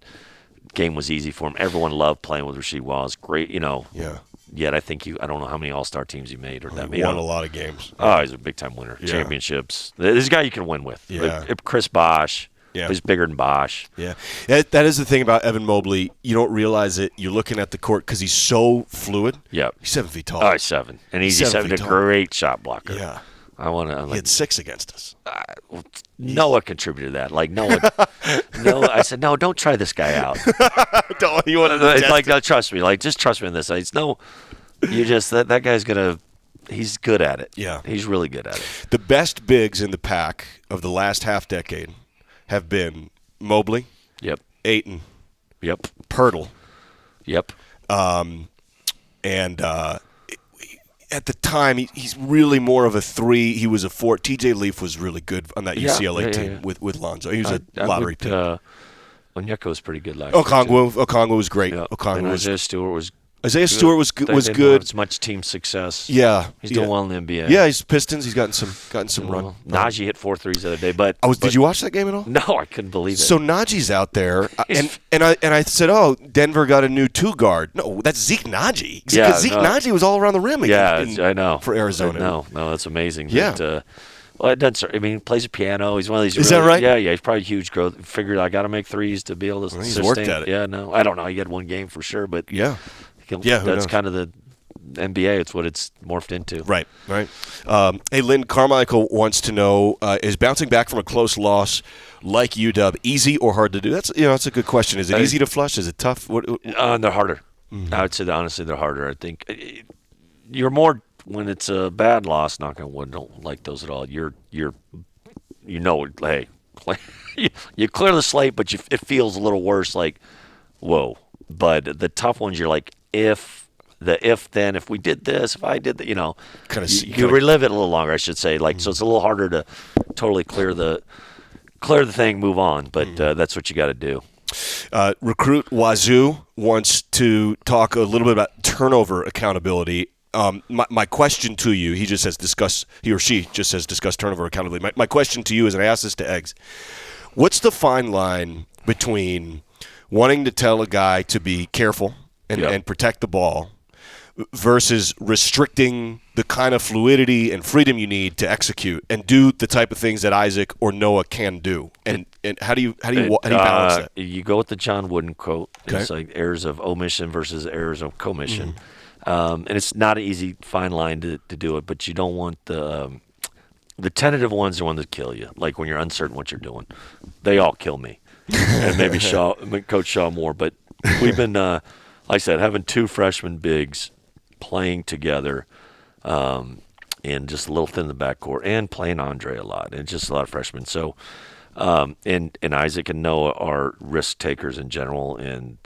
B: game was easy for him. Everyone loved playing with Rasheed Wallace. Great,
A: Yeah.
B: Yet I think I don't know how many All-Star teams he made or that.
A: He won a lot of games.
B: Oh, he's a big-time winner.
A: Yeah.
B: Championships. This is a guy you can win with.
A: Yeah.
B: Chris Bosh.
A: Yeah.
B: He's bigger than Bosh.
A: Yeah, that is the thing about Evan Mobley. You don't realize it. You're looking at the court because he's so fluid.
B: Yeah.
A: He's 7 feet tall.
B: Oh, he's 7. And he's 7
A: feet
B: a
A: tall.
B: great shot blocker.
A: Yeah.
B: I want to.
A: He had 6 against us.
B: Noah contributed to that. Like Noah. I said, no, don't try this guy out.
A: You want to
B: No, trust me. Just trust me on this. It's no. You just that guy's gonna. He's good at it.
A: Yeah.
B: He's really good at it.
A: The best bigs in the pack of the last half decade have been Mobley,
B: Yep.
A: Ayton,
B: Yep.
A: Pirtle,
B: Yep.
A: and at the time he's really more of a 3. He was a 4. TJ Leaf was really good on that UCLA team with Lonzo. He was a lottery pick.
B: Onyeka was pretty good last year.
A: Okongwu was great.
B: Yeah.
A: Okongwu
B: And
A: was
B: Isaiah Stewart was.
A: Isaiah Stewart was
B: They
A: good. Was
B: didn't
A: good.
B: have as much team success.
A: Yeah,
B: He's doing well in the NBA.
A: Yeah, he's Pistons. He's gotten some run.
B: Najee hit 4 threes the other day, but
A: Did you watch that game at all?
B: No, I couldn't believe it.
A: So Najee's out there, and I said, oh, Denver got a new 2 guard. No, that's Zeke Naji.
B: Yeah,
A: Because Zeke Naji was all around the rim.
B: I know
A: for Arizona.
B: No, that's amazing.
A: Yeah.
B: But, well, it doesn't. I mean, he plays a piano. He's one of these.
A: Is that right?
B: Yeah. He's probably huge growth. Figured I got to make threes to be able to.
A: He's
B: sustain.
A: worked at it.
B: Yeah, no, I don't know. He had one game for sure, but
A: Yeah. Who
B: that's
A: knows?
B: kind of the NBA. It's what it's morphed into.
A: Right. Hey, Lynn Carmichael wants to know: is bouncing back from a close loss like UW easy or hard to do? That's a good question. Is it easy to flush? Is it tough?
B: They're harder. I would say that honestly, they're harder. I think you're more when it's a bad loss. Knock on wood, don't like those at all. Hey, you clear the slate, but it feels a little worse. Like, whoa. But the tough ones, you're like, if we did this, if I did that, you relive it a little longer, I should say. Like, so it's a little harder to totally clear the thing, move on. But that's what you got to do.
A: Recruit Wazoo wants to talk a little bit about turnover accountability. My question to you, he or she just says discuss turnover accountability. My question to you is, and I asked this to Eggs, what's the fine line between wanting to tell a guy to be careful and protect the ball versus restricting the kind of fluidity and freedom you need to execute and do the type of things that Isaac or Noah can do? And how do you balance that?
B: You go with the John Wooden quote.
A: Okay.
B: It's like errors of omission versus errors of commission. And it's not an easy fine line to do it, but you don't want the tentative ones are the ones that kill you. Like when you're uncertain what you're doing, they all kill me, and maybe Coach Shaw more. But we've been, like I said, having two freshman bigs playing together, and just a little thin in the backcourt, and playing Andre a lot, and just a lot of freshmen. So, and Isaac and Noah are risk takers in general, and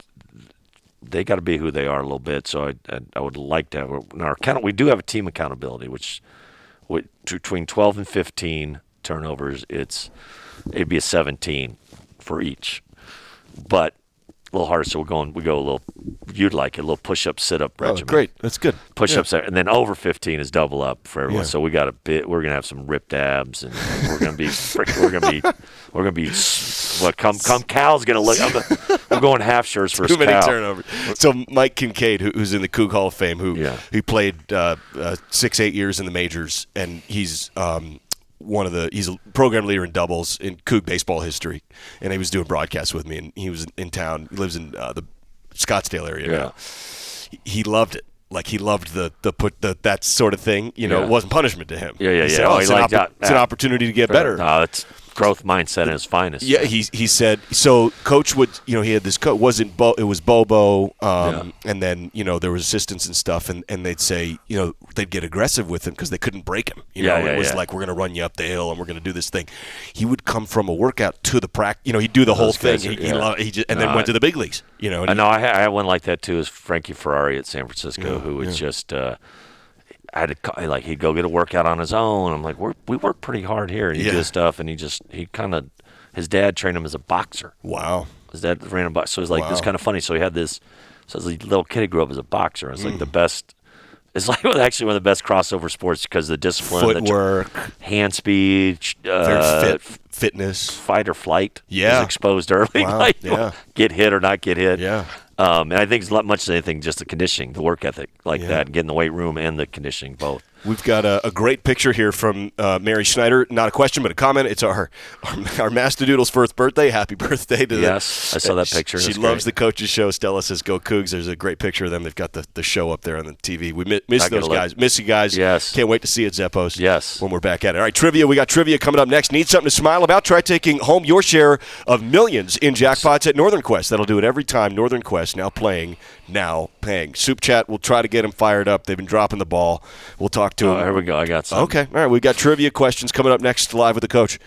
B: they got to be who they are a little bit. So I would like to have we do have a team accountability, which between 12 and 15 turnovers, it'd be a 17 for each, but a little harder. So we go a little. You'd like it, a little push-up, sit-up regimen.
A: Great, that's good.
B: Push-ups, and then over 15 is double up for everyone. Yeah. So we got we're gonna have some ripped abs, and we're gonna be. What come Cal's gonna look. I'm going half shirts for
A: too many
B: Cal.
A: turnovers. So Mike Kincaid, who's in the Coug Hall of Fame, he played 6-8 years in the majors, and he's he's a program leader in doubles in Coug baseball history, and he was doing broadcasts with me, and he was in town. He lives in the Scottsdale area now. He loved it. Like he loved that sort of thing. It wasn't punishment to him.
B: Yeah.
A: He said, it's an opportunity to get better.
B: No, it's growth mindset at its finest.
A: Yeah, he said so. Coach would he had this coach it was Bobo, and then there was assistants and stuff, and they'd say they'd get aggressive with him because they couldn't break him. It was like, we're gonna run you up the hill and we're gonna do this thing. He would come from a workout to the practice. He'd do the whole thing. Then went to the big leagues. I
B: know I had one like that too. Is Frankie Ferrari at San Francisco, who was just. I had to he'd go get a workout on his own. I'm like, we work pretty hard here, and he did stuff, and his dad trained him as a boxer.
A: Wow.
B: His dad ran a box, so it was this kind of funny. So he had this. So as a little kid, he grew up as a boxer. It's like the best. It's like actually one of the best crossover sports because the discipline,
A: footwork,
B: hand speed,
A: very fitness,
B: fight or flight. is exposed early.
A: Wow.
B: Get hit or not get hit.
A: Yeah.
B: And I think it's not much as anything, just the conditioning, the work ethic, that, get in the weight room and the conditioning both.
A: We've got a great picture here from Mary Schneider. Not a question, but a comment. It's our Master Doodle's first birthday. Happy birthday to
B: Yes, I saw that picture.
A: She loves the coaches show. Stella says, go Cougs. There's a great picture of them. They've got the show up there on the TV. We miss those guys. Miss you guys.
B: Yes.
A: Can't wait to see you at Zeppos.
B: Yes.
A: When we're back at it. All right, trivia. We got trivia coming up next. Need something to smile about? Try taking home your share of millions in jackpots at Northern Quest. That'll do it every time. Northern Quest, now playing, now paying. Soup Chat, we'll try to get them fired up. They've been dropping the ball. We'll talk to them.
B: Here we go. I got some.
A: Okay. All right. We've got trivia questions coming up next live with the coach.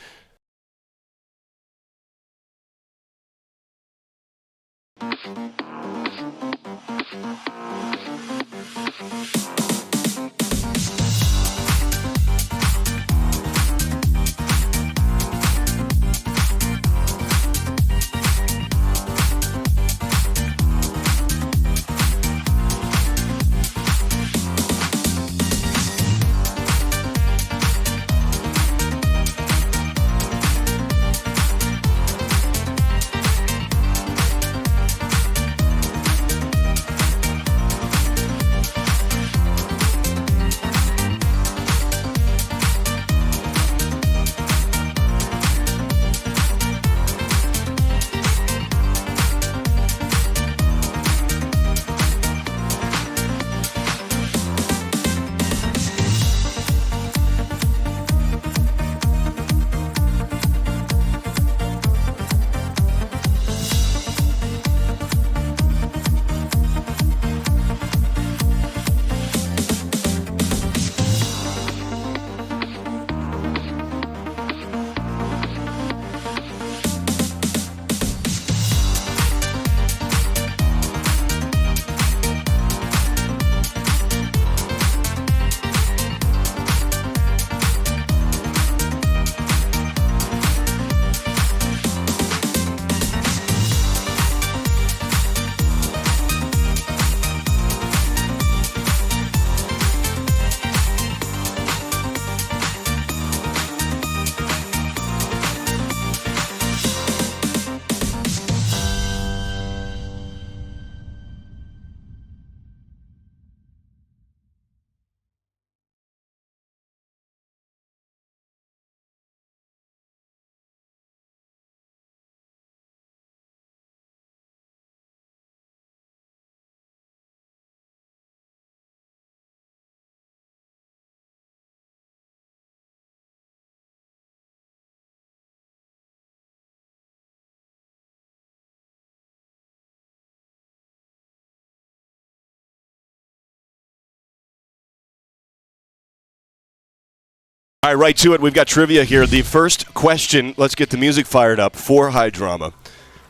A: All right, right to it. We've got trivia here. The first question, let's get the music fired up for High Drama.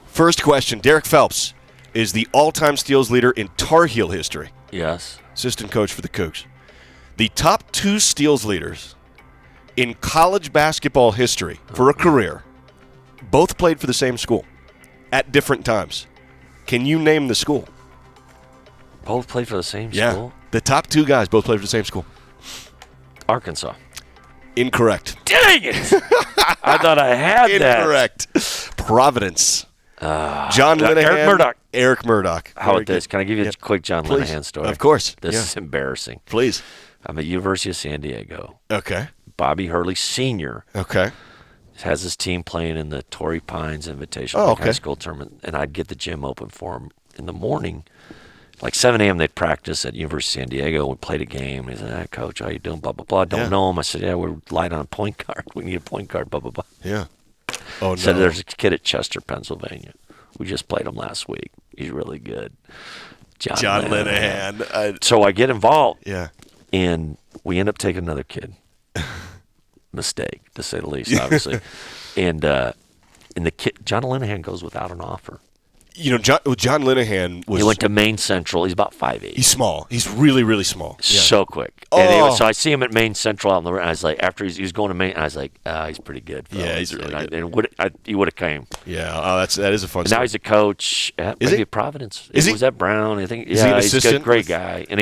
A: First question, Derek Phelps is the all-time steals leader in Tar Heel history.
B: Yes.
A: Assistant coach for the Cougs. The top 2 steals leaders in college basketball history for a career both played for the same school at different times. Can you name the school?
B: Both played for the same
A: Yeah.
B: school?
A: The top 2 guys both played for the same school.
B: Arkansas.
A: Incorrect.
B: Dang it! I thought I had that.
A: Incorrect. Providence. John Linehan. Eric Murdoch.
B: How about this? Can I give you a quick John
A: Please.
B: Linehan story?
A: Of course.
B: This
A: Yeah.
B: is embarrassing.
A: Please.
B: I'm at University of San Diego.
A: Okay.
B: Bobby Hurley Sr.
A: Okay.
B: has his team playing in the Torrey Pines Invitational
A: Oh, okay.
B: high school tournament, and I'd get the gym open for him in the morning. Like 7 a.m. they'd practice at University of San Diego. We played a game. He said, "Hey, Coach, how you doing? Blah, blah, blah. Don't
A: Yeah.
B: know him." I said, "Yeah, we're light on a point guard. We need a point guard, blah, blah, blah."
A: Yeah. Oh, no.
B: Said, "There's a kid at Chester, Pennsylvania. We just played him last week. He's really good."
A: John Linehan.
B: So I get involved,
A: Yeah.
B: and we end up taking another kid. Mistake, to say the least, obviously. and the kid, John Linehan goes without an offer.
A: You know, John Linehan was...
B: He went to Maine Central. He's about 5'8".
A: He's small. He's really, really small. Yeah.
B: So quick.
A: Oh.
B: And so I see him at Maine Central out in the and I was like, after he was going to Maine, I was like, he's pretty good.
A: Yeah,
B: fellas."
A: he's really good.
B: And he would have came.
A: Yeah. Oh, that is a fun
B: And
A: story.
B: now he's a coach at
A: Is
B: maybe
A: he?
B: at Providence.
A: Is he?
B: Was that Brown? I think.
A: Is he an
B: he's a
A: assistant
B: great
A: with-
B: guy. And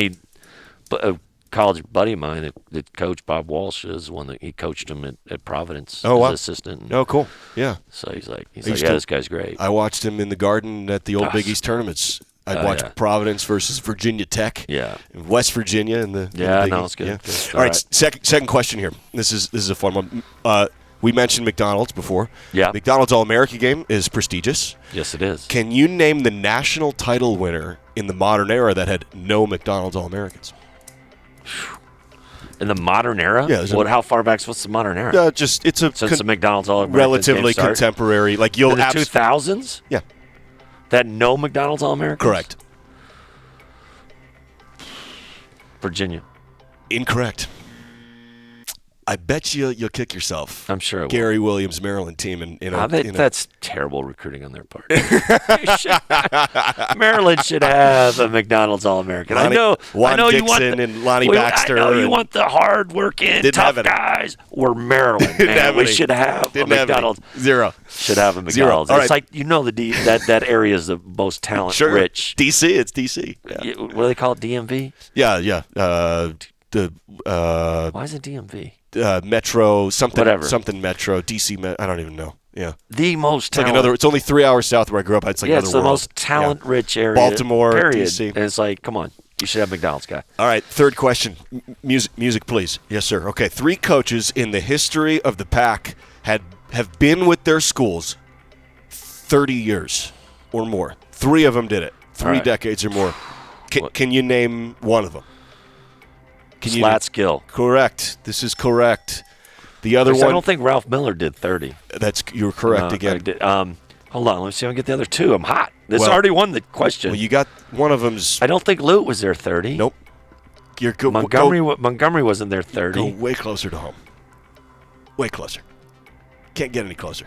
B: a college buddy of mine, that coach Bob Walsh, is one that he coached him at Providence
A: Oh,
B: as
A: wow.
B: an assistant.
A: Oh, cool. Yeah.
B: So he's like,
A: used
B: yeah,
A: to-
B: this guy's great.
A: I watched him in the Garden at the old Big East tournaments. I'd watch
B: yeah.
A: Providence versus Virginia Tech.
B: Yeah.
A: West Virginia in the
B: Yeah,
A: Big
B: no,
A: East.
B: it's good.
A: Yeah.
B: Good.
A: All right, second question here. This is a fun one. We mentioned McDonald's before.
B: Yeah.
A: McDonald's All-America game is prestigious.
B: Yes, it is.
A: Can you name the national title winner in the modern era that had no McDonald's All-Americans?
B: In the modern era?
A: Yeah, there's
B: How far back's what's the modern era?
A: Just it's a
B: Since the McDonald's All-American
A: relatively
B: game started?
A: contemporary. Like
B: In
A: you'll
B: the 2000s?
A: Yeah,
B: That no McDonald's All-Americans?
A: correct.
B: Virginia.
A: Incorrect. I bet you'll kick yourself.
B: I'm sure it will.
A: Gary Williams' Maryland team in
B: I bet that's terrible recruiting on their part. Maryland should have a McDonald's All-American. I know you want
A: Dixon and Lonnie Baxter.
B: I know you
A: and-
B: want the hard-working,
A: Didn't have
B: tough
A: any.
B: guys. We're Maryland,
A: Didn't
B: man.
A: have
B: We
A: any.
B: should have a
A: Didn't have any.
B: McDonald's.
A: Zero.
B: Should have a
A: Zero.
B: McDonald's.
A: All
B: It's
A: right.
B: like that area is the most talent
A: Sure.
B: rich.
A: DC. It's DC. Yeah.
B: What do they call it? DMV?
A: Yeah.
B: Why is it DMV?
A: Metro something.
B: Whatever.
A: Something Metro. DC. I don't even know. Yeah.
B: The most
A: It's like
B: talent.
A: it's only 3 hours south where I grew up. It's like
B: yeah,
A: another
B: it's the
A: world.
B: most talent-rich area.
A: Baltimore,
B: period.
A: DC.
B: And it's like, come on, you should have McDonald's guy.
A: All right, third question. Music, please. Yes, sir. Okay, 3 coaches in the history of the Pac have been with their schools 30 years or more. 3 of them did it. 3
B: right.
A: decades or more. Can you name one of them?
B: Slat skill.
A: Correct. This is correct. The other one.
B: I don't think Ralph Miller did 30.
A: You're correct
B: No,
A: again.
B: I did. Hold on, let me see if I can get the other 2. I'm hot. This
A: Well-
B: already won the question.
A: Well, you got one of them's.
B: I don't think Lute was there 30.
A: Nope. You're good.
B: Montgomery wasn't there 30.
A: Go way closer to home. Way closer. Can't get any closer.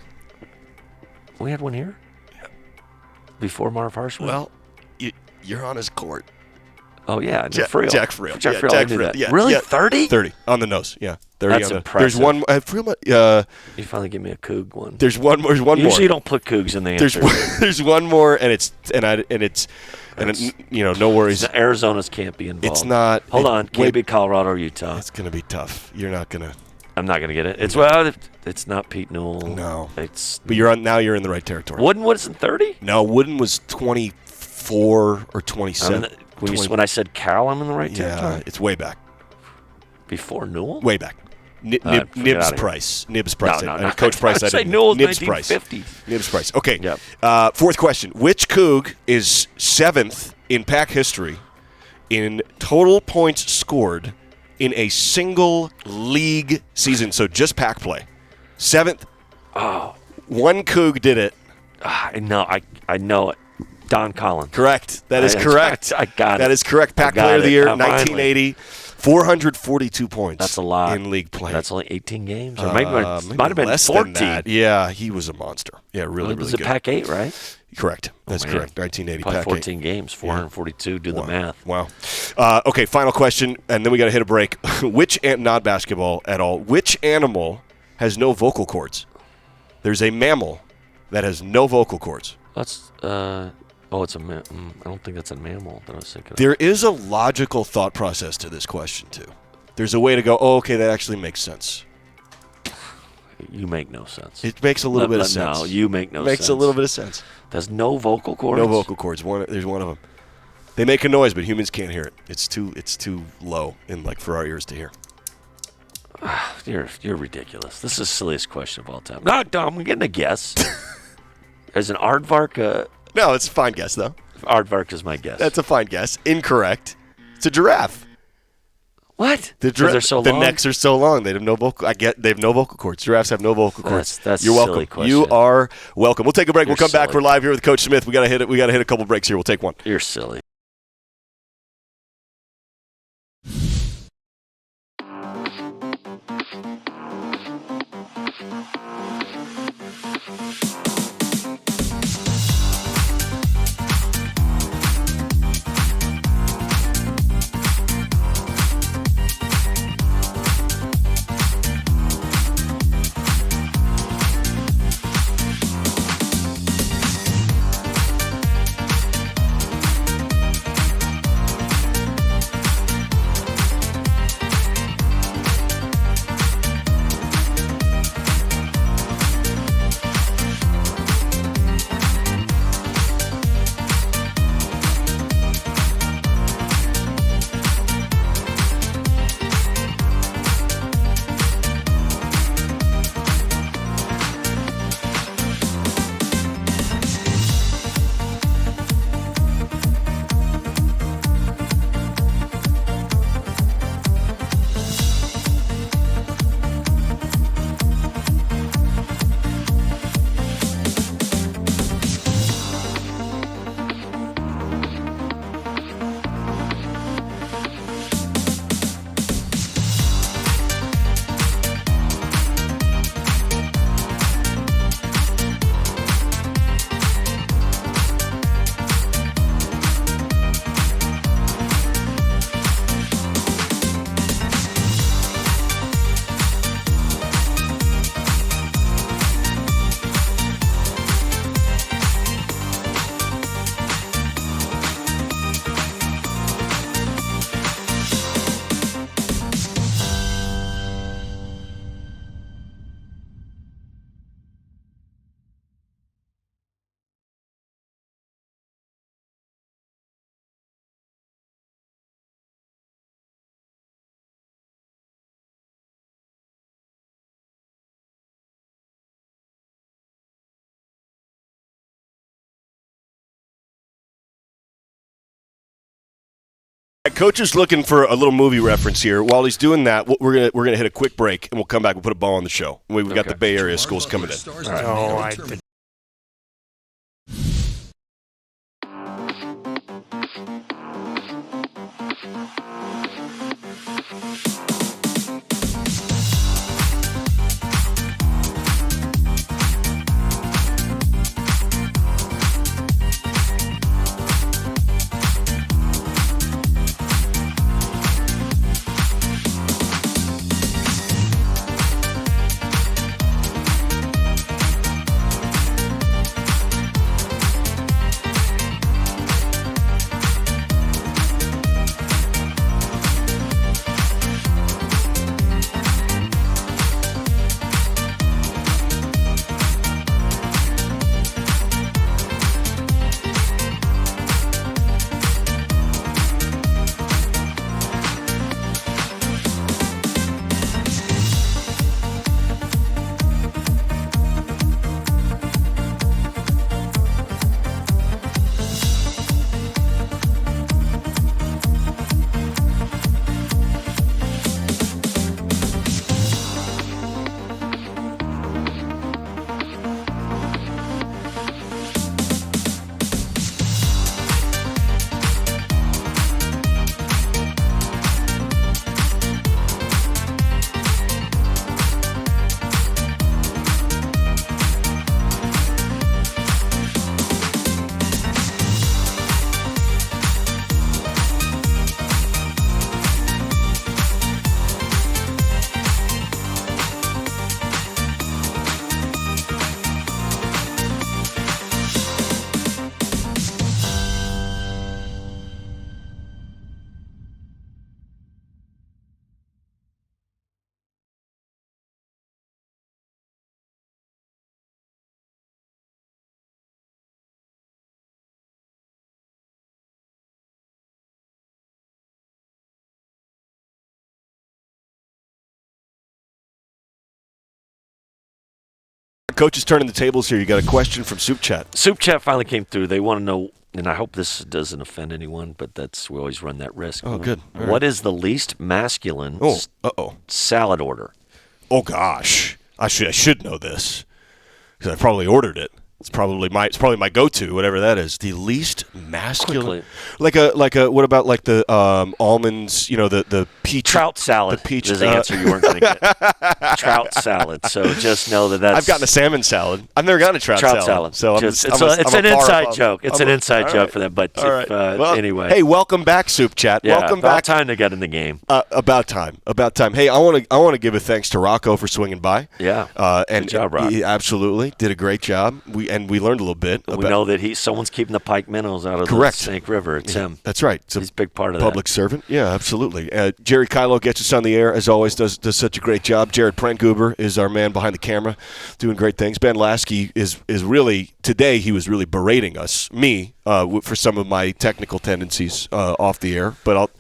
B: We had one here? Before Marv Harshman?
A: Well, you're on his court.
B: Oh, yeah.
A: Jack
B: Friel.
A: Jack Friel.
B: Jack
A: Yeah,
B: Friel,
A: Jack
B: I knew
A: Friel.
B: that.
A: Yeah,
B: Really?
A: yeah.
B: 30?
A: 30 on the nose. Yeah, 30
B: That's
A: on the.
B: impressive.
A: There's one. Friel,
B: You finally give me a Coug one.
A: there's one. There's one
B: Usually
A: more.
B: you don't put Cougs in the
A: There's
B: answer.
A: one, there's one more, and no worries.
B: Arizona's can't be involved.
A: It's not.
B: Hold on.
A: Wait,
B: Can't be Colorado or Utah.
A: It's gonna be tough. You're not gonna.
B: I'm not going to get it. It's not Pete Newell.
A: No.
B: It's
A: But you're in the right territory.
B: Wooden wasn't 30?
A: No, Wooden was 24 or 27.
B: When I said Cal, I'm in the right
A: Yeah,
B: territory.
A: it's way back.
B: Before Newell?
A: Way back.
B: forget
A: Nibs
B: outta here.
A: Price. Nibs Price.
B: No.
A: Coach Price.
B: I
A: I
B: say
A: didn't.
B: Newell's
A: Nibs Price.
B: 1950s.
A: Nibs Price. Okay.
B: Yep.
A: Fourth question. Which Coug is 7th in Pac history in total points scored in a single league season? So just Pac play. 7th.
B: Oh.
A: One Coug did it.
B: I know it. Don Collins.
A: Correct. That is correct.
B: I got it.
A: That is correct. Pac
B: I got
A: Player of the
B: it.
A: Year,
B: Finally.
A: 1980. 442 points.
B: That's a lot
A: in league play.
B: That's only 18 games, or maybe might have been
A: less
B: 14.
A: than that. Yeah, he was a monster. Yeah, really,
B: Was
A: really
B: it
A: good.
B: Pac 8, right?
A: Correct. That's
B: man.
A: correct. 1980
B: Probably
A: Pac
B: 14 games, 442. Do the math.
A: Wow. Okay, final question, and then we got to hit a break. Not basketball at all. Which animal has no vocal cords? There's a mammal that has no vocal cords.
B: That's it's a I don't think that's a mammal that I was thinking of.
A: There is a logical thought process to this question too. There's a way to go, okay, that actually makes sense.
B: You make no sense.
A: It makes a little bit of sense.
B: No, you make no sense.
A: Makes a little bit of sense.
B: There's no vocal cords?
A: No vocal cords. There's one of them. They make a noise, but humans can't hear it. It's too low for our ears to hear.
B: You're ridiculous. This is the silliest question of all time. No, Dom, I'm getting a guess. Is an aardvark
A: No, it's a fine guess, though.
B: Aardvark is my guess.
A: That's a fine guess. Incorrect. It's a giraffe.
B: What?
A: They're
B: so
A: the
B: long?
A: necks are so long. They have no vocal. They have no vocal cords. Giraffes have no vocal cords.
B: That's
A: You're
B: a
A: welcome.
B: silly question.
A: You are welcome. We'll take a break.
B: You're
A: We'll come back.
B: silly.
A: We're live here with Coach Smith. We got to hit it. We got to hit a couple breaks here. We'll take one.
B: You're silly.
A: Coach is looking for a little movie reference here. While he's doing that, we're gonna hit a quick break and we'll come back. We'll put a bow on the show. We've got the Bay Area schools coming in.
D: All right.
A: Coach is turning the tables here. You got a question from Soup Chat.
B: Soup Chat finally came through. They want to know, and I hope this doesn't offend anyone, but we always run that risk.
A: Oh, good. All
B: What is the least masculine salad order?
A: Oh, gosh. I should know this because I probably ordered it. It's probably my go-to, whatever that is. The least masculine, like a what about like the almonds? You know, the peach
B: trout salad.
A: The peach
B: is the answer you weren't going to get. Trout salad. So just know that's.
A: I've gotten a salmon salad. I've never gotten a trout salad. So
B: it's an inside joke. It's an inside joke for them. But anyway,
A: hey, welcome back, Soup Chat.
B: Yeah,
A: welcome
B: about
A: back.
B: Time to get in the game.
A: About time. Hey, I want to give a thanks to Rocco for swinging by.
B: Yeah,
A: and
B: good job, Rock.
A: He absolutely did a great job. We learned a little bit.
B: We know that someone's keeping the pike minnows out of the Snake River. It's him.
A: That's right.
B: He's a big part of
A: public servant. Yeah, absolutely. Jerry Kylo gets us on the air, as always, does such a great job. Jared Pranghuber is our man behind the camera, doing great things. Ben Lasky is really, today he was really berating me, for some of my technical tendencies off the air. But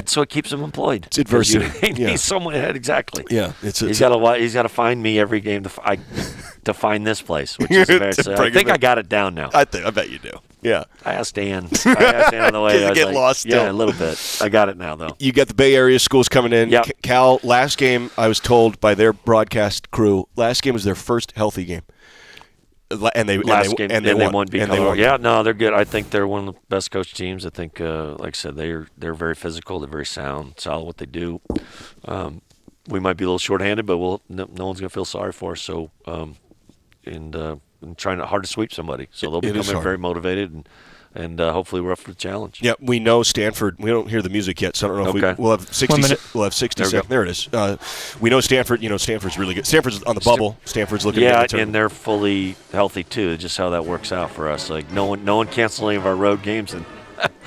B: so it keeps him employed.
A: It's adversity.
B: He's someone ahead, exactly.
A: Yeah,
B: he's got to find me every game to find this place, which is very. I think I got it down now.
A: I bet you do. Yeah.
B: I asked Dan on the way.
A: Did you get lost still?
B: Yeah, a little bit. I got it now, though.
A: You got the Bay Area schools coming in.
B: Yep.
A: Cal, last game, I was told by their broadcast crew, last game was their first healthy game. And they won.
B: Yeah, no, they're good. I think they're one of the best coach teams. I think, like I said, they're very physical. They're very solid what they do. We might be a little shorthanded, but no one's going to feel sorry for us. So, and trying hard to sweep somebody. So they'll be coming very motivated, and hopefully we're up for the challenge.
A: Yeah, we know Stanford. We don't hear the music yet, so I don't know if we'll have 60 seconds. We'll have 60 seconds. There it is. We know Stanford. Stanford's really good. Stanford's on the bubble. Stanford's looking good.
B: Yeah, and they're fully healthy too. Just how that works out for us. Like no one canceled any of our road games, and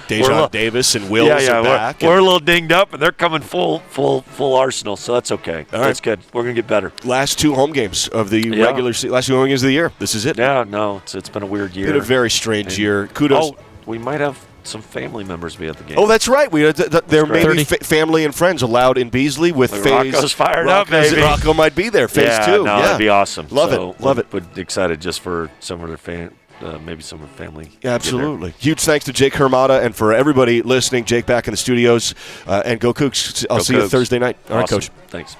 A: Dejon Davis and Wills are back.
B: We're a little dinged up, and they're coming full arsenal, so that's okay. That's good. We're going to get better.
A: Last two home games of the regular season. Last two home games of the year. This is it.
B: Yeah, no, it's been a weird year.
A: Been a very strange year. Kudos.
B: We might have some family members be at the game.
A: Oh, that's right. There may be family and friends allowed in Beasley with Phase.
B: Rocco's fired up, baby.
A: Rocco might be there. Phase 2.
B: No, that'd be awesome.
A: Love it.
B: But excited just for some of their fans. Maybe some of the family.
A: Yeah, absolutely. Huge thanks to Jake Hermata and for everybody listening. Jake back in the studios. And go Cougs. I'll see you Thursday night. All right, Coach.
B: Thanks.